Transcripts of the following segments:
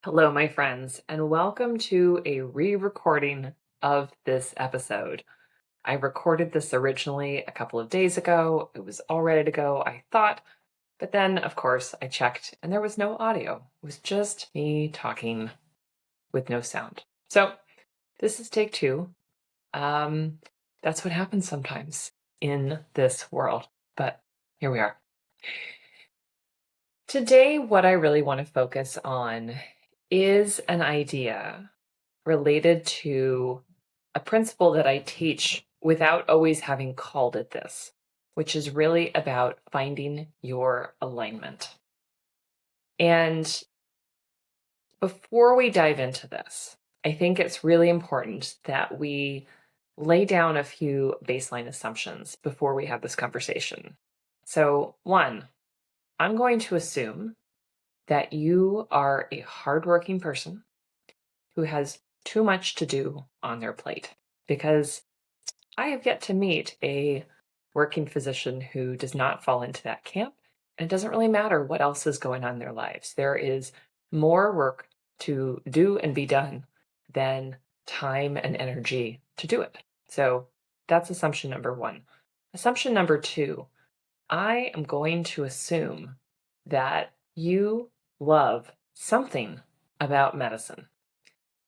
Hello, my friends, and welcome to a re-recording of this episode. I recorded this originally a couple of days ago. It was all ready to go, I thought, but then, of course, I checked and there was no audio. It was just me talking with no sound. So this is take two. That's what happens sometimes in this world, but here we are. Today, what I really want to focus on is an idea related to a principle that I teach without always having called it this, which is really about finding your alignment. And before we dive into this, I think it's really important that we lay down a few baseline assumptions before we have this conversation. So, one, I'm going to assume that you are a hardworking person who has too much to do on their plate, because I have yet to meet a working physician who does not fall into that camp. And it doesn't really matter what else is going on in their lives. There is more work to do and be done than time and energy to do it. So that's assumption number one. Assumption number two, I am going to assume that you love something about medicine.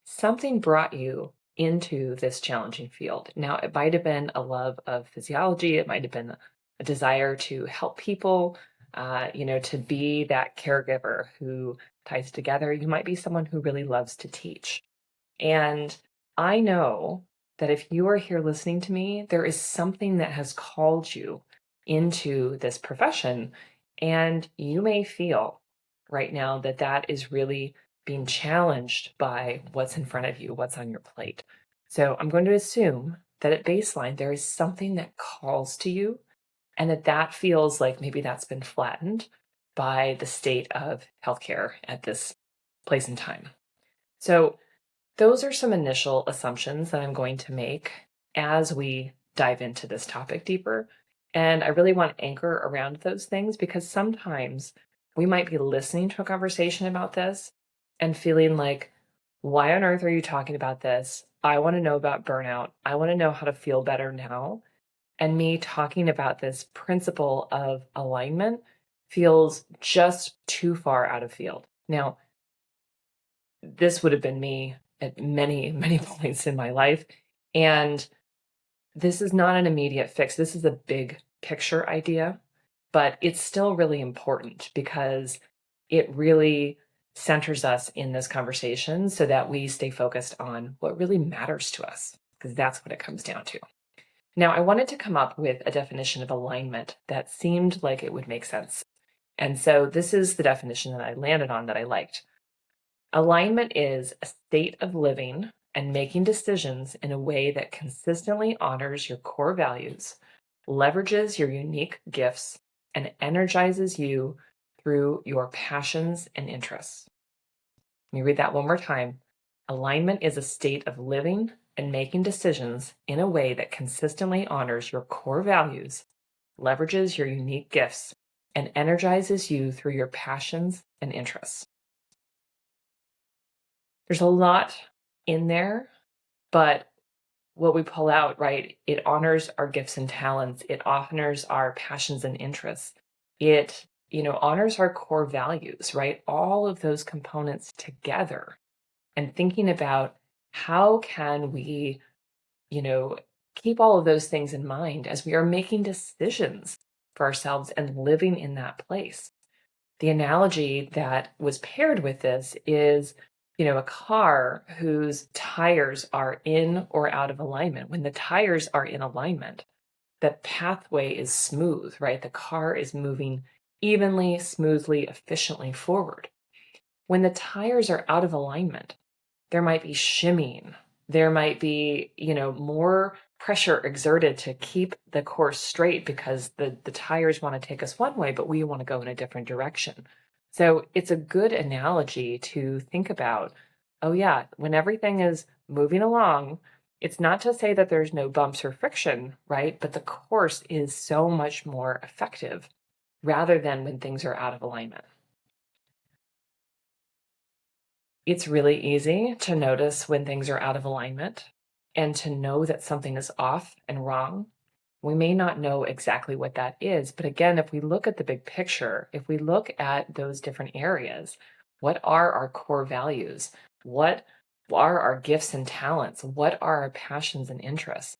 Something brought you into this challenging field. Now, it might have been a love of physiology. It might have been a desire to help people, to be that caregiver who ties together. You might be someone who really loves to teach. And I know that if you are here listening to me, there is something that has called you into this profession. And you may feel right now that that is really being challenged by what's in front of you, what's on your plate. So I'm going to assume that at baseline, there is something that calls to you and that feels like maybe that's been flattened by the state of healthcare at this place and time. So those are some initial assumptions that I'm going to make as we dive into this topic deeper. And I really want to anchor around those things because sometimes we might be listening to a conversation about this and feeling like, why on earth are you talking about this? I want to know about burnout. I want to know how to feel better now. And me talking about this principle of alignment feels just too far out of field. Now, this would have been me at many, many points in my life. And this is not an immediate fix. This is a big picture idea, but it's still really important because it really centers us in this conversation so that we stay focused on what really matters to us, because that's what it comes down to. Now, I wanted to come up with a definition of alignment that seemed like it would make sense. And so this is the definition that I landed on that I liked. Alignment is a state of living and making decisions in a way that consistently honors your core values, leverages your unique gifts, and energizes you through your passions and interests. Let me read that one more time. Alignment is a state of living and making decisions in a way that consistently honors your core values, leverages your unique gifts, and energizes you through your passions and interests. There's a lot in there, but what we pull out, right, it honors our gifts and talents. It honors our passions and interests. It, honors our core values, right? All of those components together and thinking about how can we, keep all of those things in mind as we are making decisions for ourselves and living in that place. The analogy that was paired with this is, a car whose tires are in or out of alignment. When the tires are in alignment, the pathway is smooth, right? The car is moving evenly, smoothly, efficiently forward. When the tires are out of alignment, there might be shimmying. There might be, more pressure exerted to keep the course straight because the tires want to take us one way, but we want to go in a different direction. So it's a good analogy to think about, oh yeah, when everything is moving along, it's not to say that there's no bumps or friction, right? But the course is so much more effective rather than when things are out of alignment. It's really easy to notice when things are out of alignment and to know that something is off and wrong. We may not know exactly what that is, but again, if we look at the big picture, if we look at those different areas, what are our core values? What are our gifts and talents? What are our passions and interests?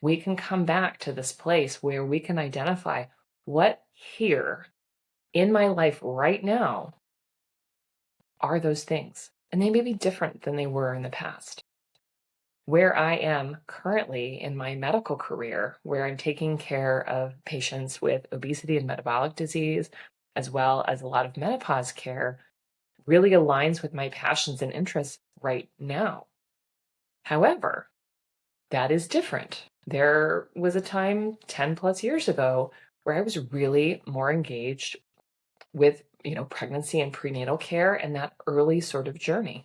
We can come back to this place where we can identify what here in my life right now are those things. And they may be different than they were in the past. Where I am currently in my medical career, where I'm taking care of patients with obesity and metabolic disease, as well as a lot of menopause care, really aligns with my passions and interests right now. However, that is different. There was a time 10 plus years ago where I was really more engaged with, pregnancy and prenatal care and that early sort of journey.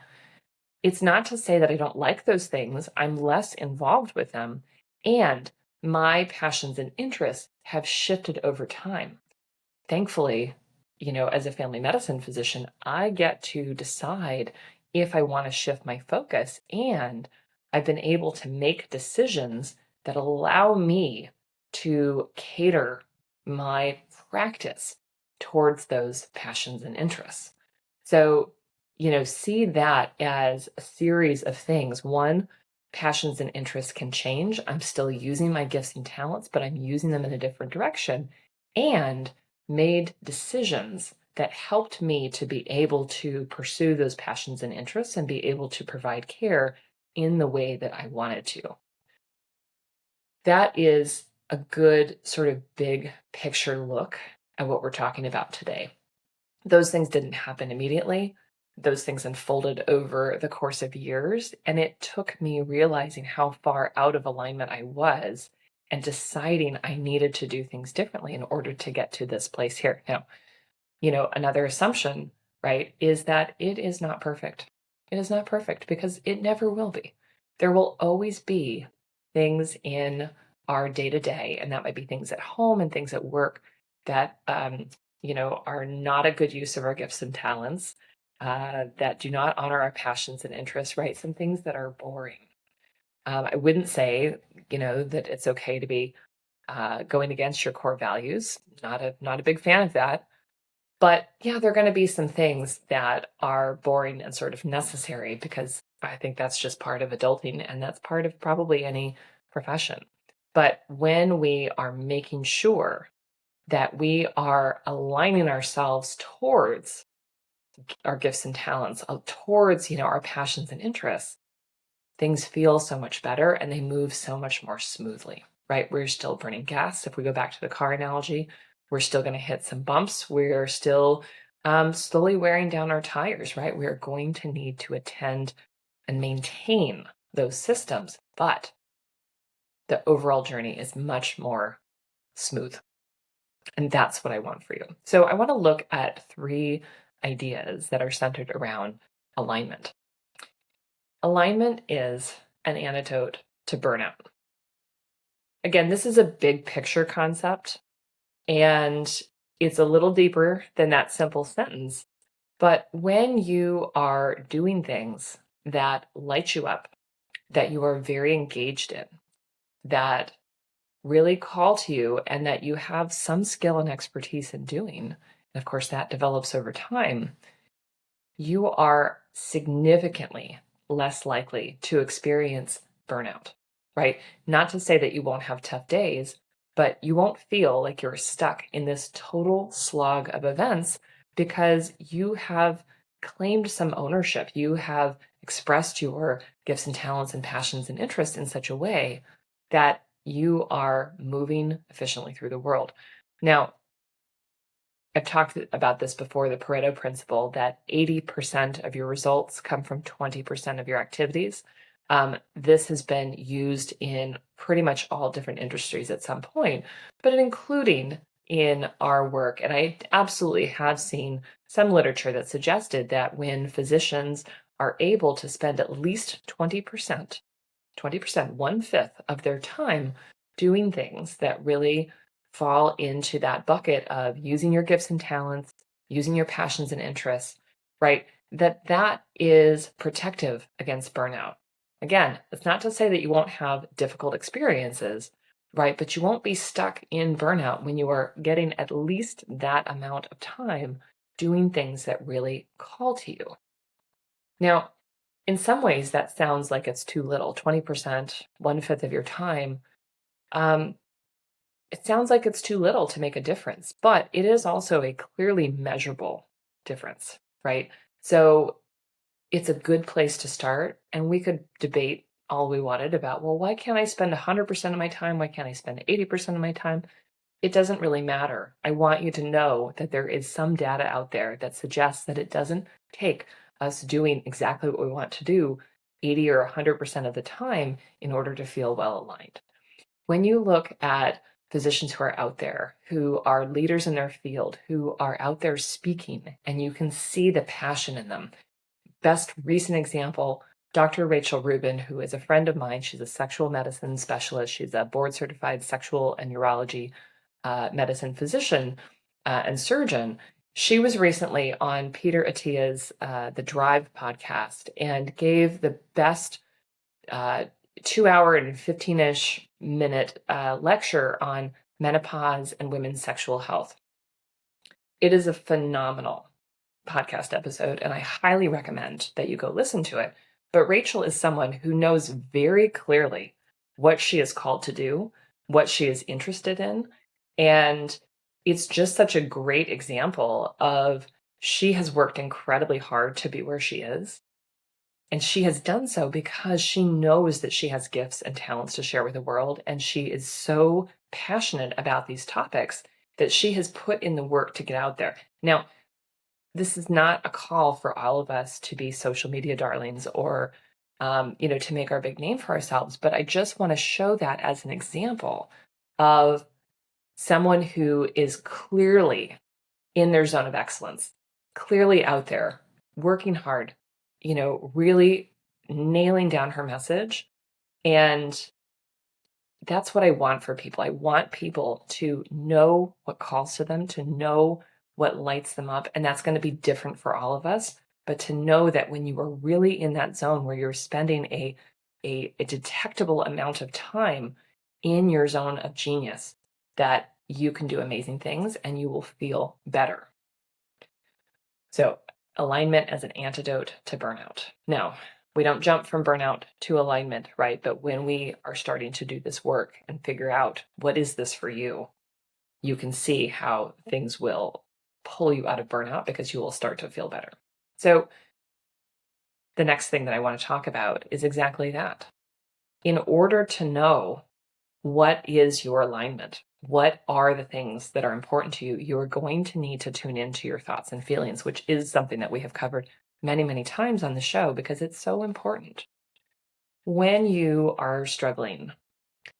It's not to say that I don't like those things. I'm less involved with them. And my passions and interests have shifted over time. Thankfully, as a family medicine physician, I get to decide if I want to shift my focus. And I've been able to make decisions that allow me to cater my practice towards those passions and interests. So, see that as a series of things. One, passions and interests can change. I'm still using my gifts and talents, but I'm using them in a different direction. And made decisions that helped me to be able to pursue those passions and interests and be able to provide care in the way that I wanted to. That is a good sort of big picture look at what we're talking about today. Those things didn't happen immediately. Those things unfolded over the course of years, and it took me realizing how far out of alignment I was and deciding I needed to do things differently in order to get to this place here. Now, another assumption, right, is that it is not perfect. It is not perfect because it never will be. There will always be things in our day to day, and that might be things at home and things at work that, are not a good use of our gifts and talents, that do not honor our passions and interests, right? Some things that are boring. I wouldn't say, that it's okay to be going against your core values. Not a big fan of that. But yeah, there are going to be some things that are boring and sort of necessary because I think that's just part of adulting and that's part of probably any profession. But when we are making sure that we are aligning ourselves towards our gifts and talents, towards, our passions and interests, things feel so much better and they move so much more smoothly, right? We're still burning gas. If we go back to the car analogy, we're still going to hit some bumps. We're still slowly wearing down our tires, right? We're going to need to attend and maintain those systems, but the overall journey is much more smooth. And that's what I want for you. So I want to look at 3 ideas that are centered around alignment. Alignment is an antidote to burnout. Again, this is a big picture concept, and it's a little deeper than that simple sentence. But when you are doing things that light you up, that you are very engaged in, that really call to you, and that you have some skill and expertise in doing, and of course that develops over time, you are significantly less likely to experience burnout, right? Not to say that you won't have tough days, but you won't feel like you're stuck in this total slog of events because you have claimed some ownership. You have expressed your gifts and talents and passions and interests in such a way that you are moving efficiently through the world. Now, I've talked about this before, the Pareto principle, that 80% of your results come from 20% of your activities. This has been used in pretty much all different industries at some point, but including in our work. And I absolutely have seen some literature that suggested that when physicians are able to spend at least 20%, 1/5 of their time doing things that really fall into that bucket of using your gifts and talents, using your passions and interests, right? that is protective against burnout. Again, it's not to say that you won't have difficult experiences, right? But you won't be stuck in burnout when you are getting at least that amount of time doing things that really call to you. Now, in some ways, that sounds like it's too little, 20%, 1/5 of your time. Um, it sounds like it's too little to make a difference, but it is also a clearly measurable difference, right? So it's a good place to start. And we could debate all we wanted about, well, why can't I spend 100% of my time? Why can't I spend 80% of my time? It doesn't really matter. I want you to know that there is some data out there that suggests that it doesn't take us doing exactly what we want to do 80 or 100% of the time in order to feel well aligned. When you look at physicians who are out there, who are leaders in their field, who are out there speaking, and you can see the passion in them. Best recent example, Dr. Rachel Rubin, who is a friend of mine. She's a sexual medicine specialist. She's a board certified sexual and urology medicine physician and surgeon. She was recently on Peter Attia's The Drive podcast and gave the best 2 hour and 15-ish minute lecture on menopause and women's sexual health. It is a phenomenal podcast episode, and I highly recommend that you go listen to it. But Rachel is someone who knows very clearly what she is called to do, what she is interested in, and it's just such a great example of she has worked incredibly hard to be where she is. And she has done so because she knows that she has gifts and talents to share with the world. And she is so passionate about these topics that she has put in the work to get out there. Now, this is not a call for all of us to be social media darlings or, to make our big name for ourselves. But I just want to show that as an example of someone who is clearly in their zone of excellence, clearly out there, working hard, really nailing down her message. And that's what I want for people. I want people to know what calls to them, to know what lights them up. And that's going to be different for all of us. But to know that when you are really in that zone where you're spending a detectable amount of time in your zone of genius, that you can do amazing things and you will feel better. So, alignment as an antidote to burnout. Now, we don't jump from burnout to alignment, right? But when we are starting to do this work and figure out what is this for you, you can see how things will pull you out of burnout because you will start to feel better. So, the next thing that I want to talk about is exactly that. In order to know what is your alignment, what are the things that are important to you, you are going to need to tune into your thoughts and feelings, which is something that we have covered many, many times on the show because it's so important. When you are struggling,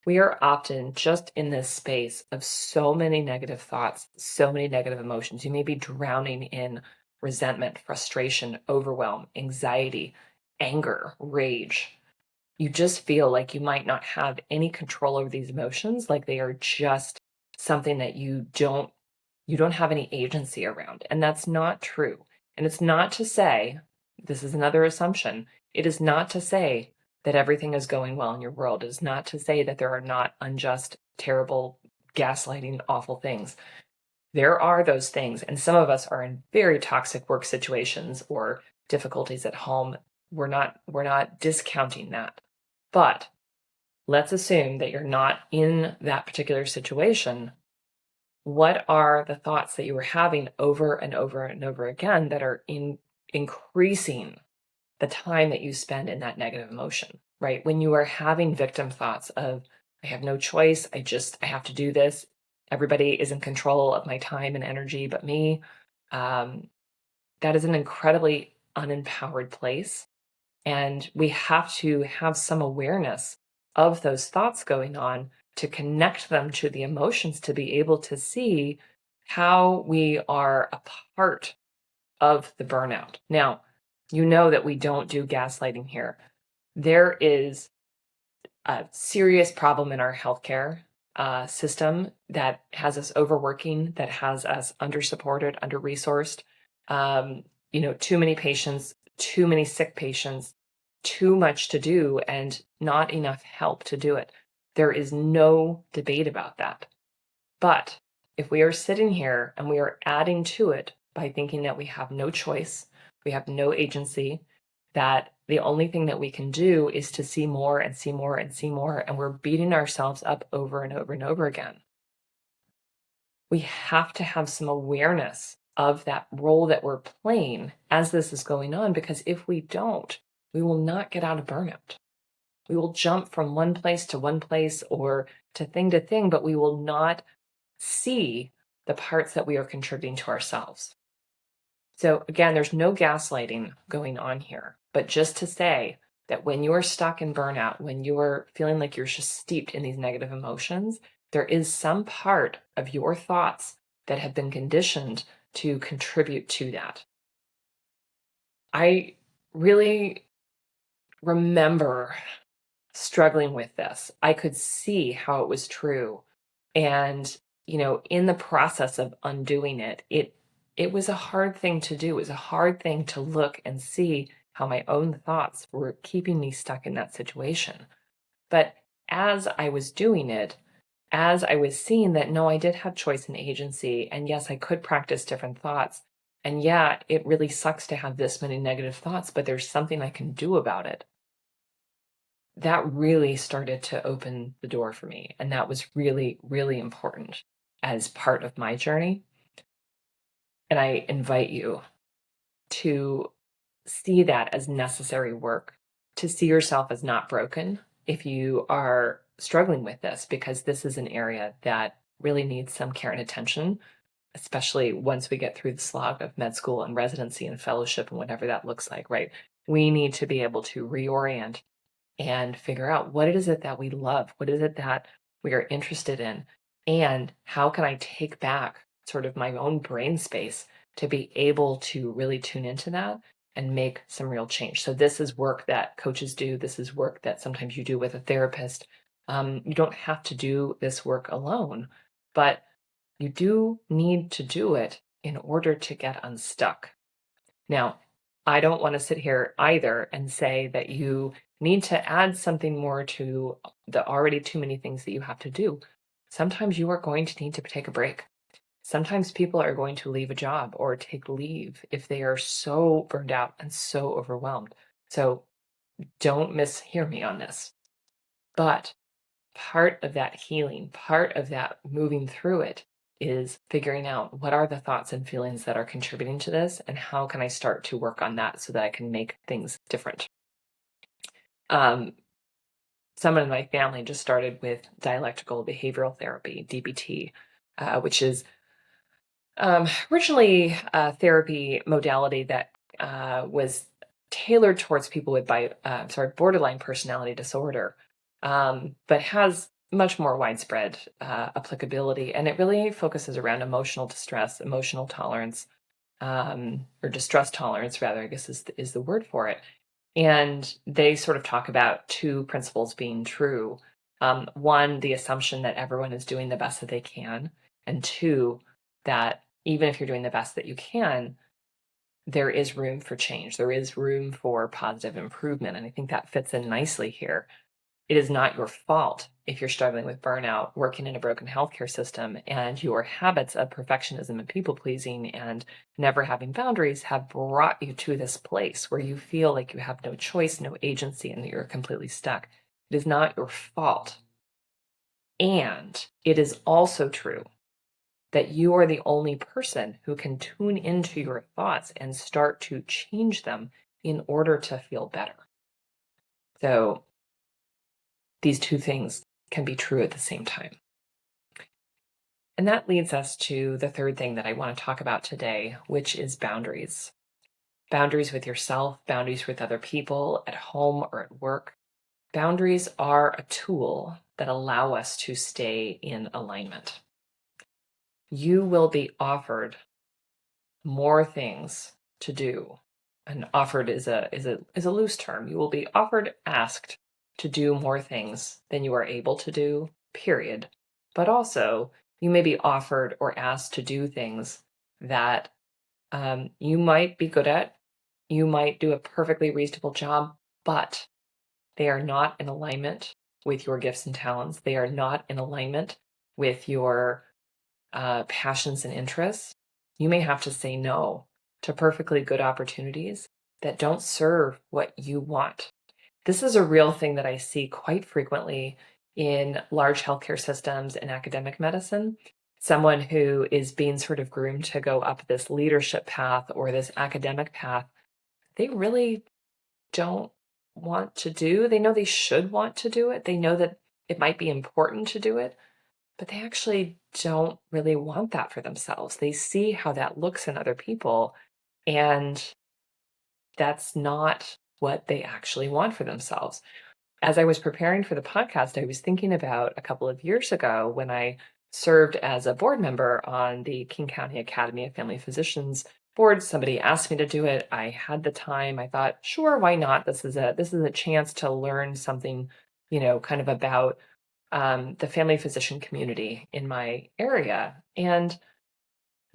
we are often just in this space of so many negative thoughts, so many negative emotions. You may be drowning in resentment, frustration, overwhelm, anxiety, anger, rage. You just feel like you might not have any control over these emotions, like they are just something that you don't have any agency around. And that's not true. And it's not to say, this is another assumption, it is not to say that everything is going well in your world. It is not to say that there are not unjust, terrible, gaslighting, awful things. There are those things, and some of us are in very toxic work situations or difficulties at home. We're not discounting that. But let's assume that you're not in that particular situation. What are the thoughts that you were having over and over and over again that are increasing the time that you spend in that negative emotion, right? When you are having victim thoughts of, I have no choice, I have to do this. Everybody is in control of my time and energy but me. That is an incredibly unempowered place. And we have to have some awareness of those thoughts going on to connect them to the emotions, to be able to see how we are a part of the burnout. Now, you know that we don't do gaslighting here. There is a serious problem in our healthcare system that has us overworking, that has us under-supported, under-resourced. too many patients, too many sick patients, too much to do, and not enough help to do it. There is no debate about that. But if we are sitting here and we are adding to it by thinking that we have no choice, we have no agency, that the only thing that we can do is to see more and see more and see more, and we're beating ourselves up over and over and over again. We have to have some awareness of that role that we're playing as this is going on, because if we don't, we will not get out of burnout. We will jump from one place to one place or to thing, but we will not see the parts that we are contributing to ourselves. So again, there's no gaslighting going on here, but just to say that when you are stuck in burnout, when you're feeling like you're just steeped in these negative emotions, there is some part of your thoughts that have been conditioned to contribute to that. I really remember struggling with this. I could see how it was true. And, in the process of undoing it, it was a hard thing to do. It was a hard thing to look and see how my own thoughts were keeping me stuck in that situation. But as I was doing it, as I was seeing that, no, I did have choice and agency. And yes, I could practice different thoughts. And yeah, it really sucks to have this many negative thoughts, but there's something I can do about it. That really started to open the door for me. And that was really, really important as part of my journey. And I invite you to see that as necessary work, to see yourself as not broken if you are struggling with this, because this is an area that really needs some care and attention, especially once we get through the slog of med school and residency and fellowship and whatever that looks like, right? We need to be able to reorient and figure out what is it that we love? What is it that we are interested in? And how can I take back sort of my own brain space to be able to really tune into that and make some real change? So this is work that coaches do. This is work that sometimes you do with a therapist. You don't have to do this work alone, but you do need to do it in order to get unstuck. Now, I don't want to sit here either and say that you need to add something more to the already too many things that you have to do. Sometimes you are going to need to take a break. Sometimes people are going to leave a job or take leave if they are so burned out and so overwhelmed. So don't mishear me on this. But part of that healing, part of that moving through it is figuring out what are the thoughts and feelings that are contributing to this, and how can I start to work on that so that I can make things different. Someone in my family just started with dialectical behavioral therapy, DBT, which is originally a therapy modality that was tailored towards people with borderline personality disorder, but has much more widespread applicability. And it really focuses around emotional distress, emotional tolerance, or distress tolerance, rather, I guess is the word for it. And they sort of talk about two principles being true. One, the assumption that everyone is doing the best that they can. And two, that even if you're doing the best that you can, there is room for change. There is room for positive improvement. And I think that fits in nicely here. It is not your fault if you're struggling with burnout, working in a broken healthcare system, and your habits of perfectionism and people pleasing and never having boundaries have brought you to this place where you feel like you have no choice, no agency, and that you're completely stuck. It is not your fault. And it is also true that you are the only person who can tune into your thoughts and start to change them in order to feel better. So these two things can be true at the same time. And that leads us to the third thing that I want to talk about today, which is boundaries. Boundaries with yourself, boundaries with other people at home or at work. Boundaries are a tool that allow us to stay in alignment. You will be offered more things to do. And offered is a loose term. You will be asked to do more things than you are able to do, period. But also, you may be offered or asked to do things that you might be good at, you might do a perfectly reasonable job, but they are not in alignment with your gifts and talents. They are not in alignment with your passions and interests. You may have to say no to perfectly good opportunities that don't serve what you want. This is a real thing that I see quite frequently in large healthcare systems and academic medicine. Someone who is being sort of groomed to go up this leadership path or this academic path, they really don't want to do. They know they should want to do it. They know that it might be important to do it, but they actually don't really want that for themselves. They see how that looks in other people, and that's not what they actually want for themselves. As I was preparing for the podcast, I was thinking about a couple of years ago when I served as a board member on the King County Academy of Family Physicians board. Somebody asked me to do it. I had the time. I thought, sure, why not? This is a chance to learn something, kind of about the family physician community in my area. And,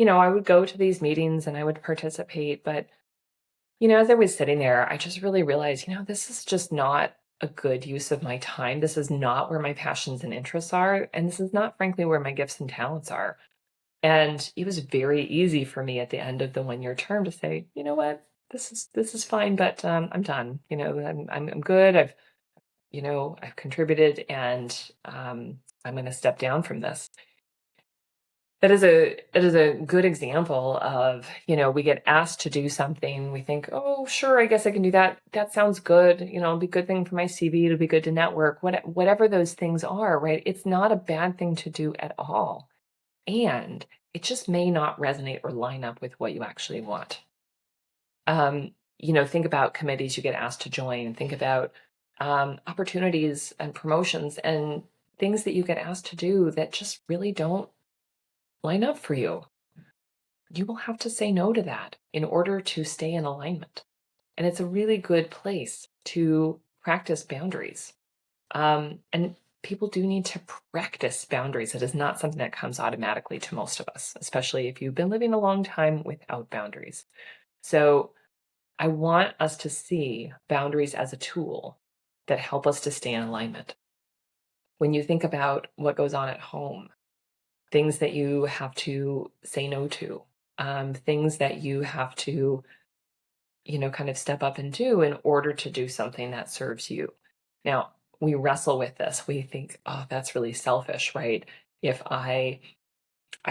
I would go to these meetings and I would participate, but as I was sitting there, I just really realized, this is just not a good use of my time. This is not where my passions and interests are. And this is not, frankly, where my gifts and talents are. And it was very easy for me at the end of the 1 year term to say, you know what, this is fine, but I'm done. I'm good. I've contributed, and I'm going to step down from this. That is a good example of, we get asked to do something. We think, oh, sure, I guess I can do that. That sounds good. It'll be a good thing for my CV. It'll be good to network, whatever those things are, right? It's not a bad thing to do at all. And it just may not resonate or line up with what you actually want. Think about committees you get asked to join. Think about opportunities and promotions and things that you get asked to do that just really don't line up for you. You will have to say no to that in order to stay in alignment. And it's a really good place to practice boundaries. And people do need to practice boundaries. It is not something that comes automatically to most of us, especially if you've been living a long time without boundaries. So I want us to see boundaries as a tool that help us to stay in alignment. When you think about what goes on at home, things that you have to say no to, things that you have to, kind of step up and do in order to do something that serves you. Now, we wrestle with this. We think, oh, that's really selfish, right? If I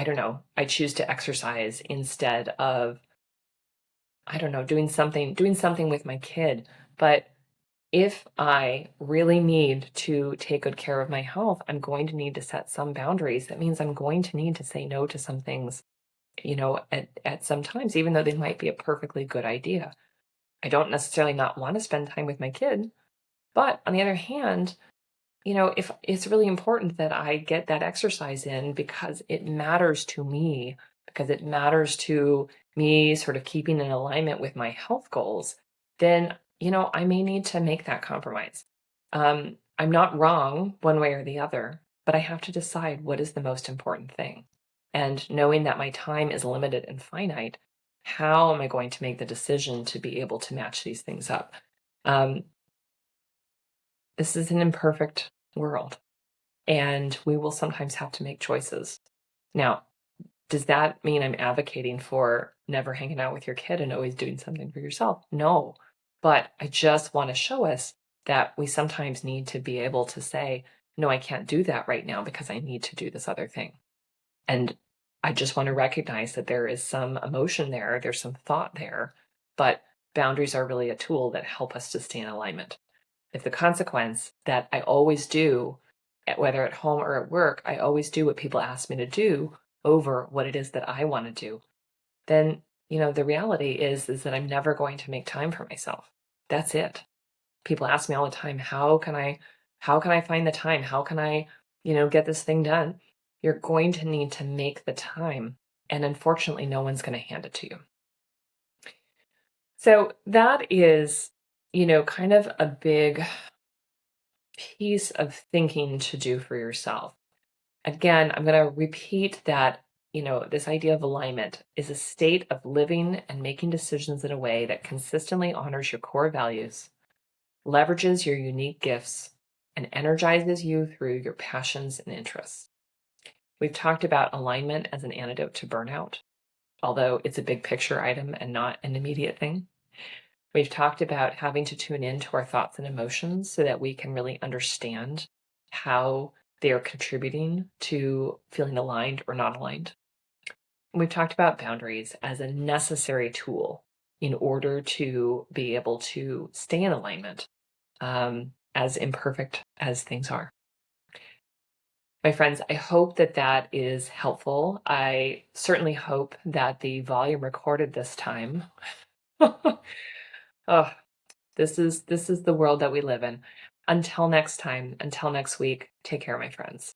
don't know, I choose to exercise instead of, I don't know, doing something with my kid. But if I really need to take good care of my health, I'm going to need to set some boundaries. That means I'm going to need to say no to some things, at some times, even though they might be a perfectly good idea. I don't necessarily not want to spend time with my kid, but on the other hand, if it's really important that I get that exercise in because it matters to me, because it matters to me sort of keeping in alignment with my health goals, then, I may need to make that compromise. I'm not wrong one way or the other, but I have to decide what is the most important thing. And knowing that my time is limited and finite, how am I going to make the decision to be able to match these things up? Um, this is an imperfect world, and we will sometimes have to make choices. Now, does that mean I'm advocating for never hanging out with your kid and always doing something for yourself? No. But I just want to show us that we sometimes need to be able to say, no, I can't do that right now because I need to do this other thing. And I just want to recognize that there is some emotion there, there's some thought there, but boundaries are really a tool that help us to stay in alignment. If the consequence that I always do, whether at home or at work, I always do what people ask me to do over what it is that I want to do, then, the reality is that I'm never going to make time for myself. That's it. People ask me all the time, how can I find the time? How can I, get this thing done? You're going to need to make the time. And unfortunately, no one's going to hand it to you. So that is, kind of a big piece of thinking to do for yourself. Again, I'm going to repeat that this idea of alignment is a state of living and making decisions in a way that consistently honors your core values, leverages your unique gifts, and energizes you through your passions and interests. We've talked about alignment as an antidote to burnout, although it's a big picture item and not an immediate thing. We've talked about having to tune into our thoughts and emotions so that we can really understand how they are contributing to feeling aligned or not aligned. We've talked about boundaries as a necessary tool in order to be able to stay in alignment, as imperfect as things are. My friends, I hope that that is helpful. I certainly hope that the volume recorded this time. Oh, this is the world that we live in. Until next time, until next week, take care, my friends.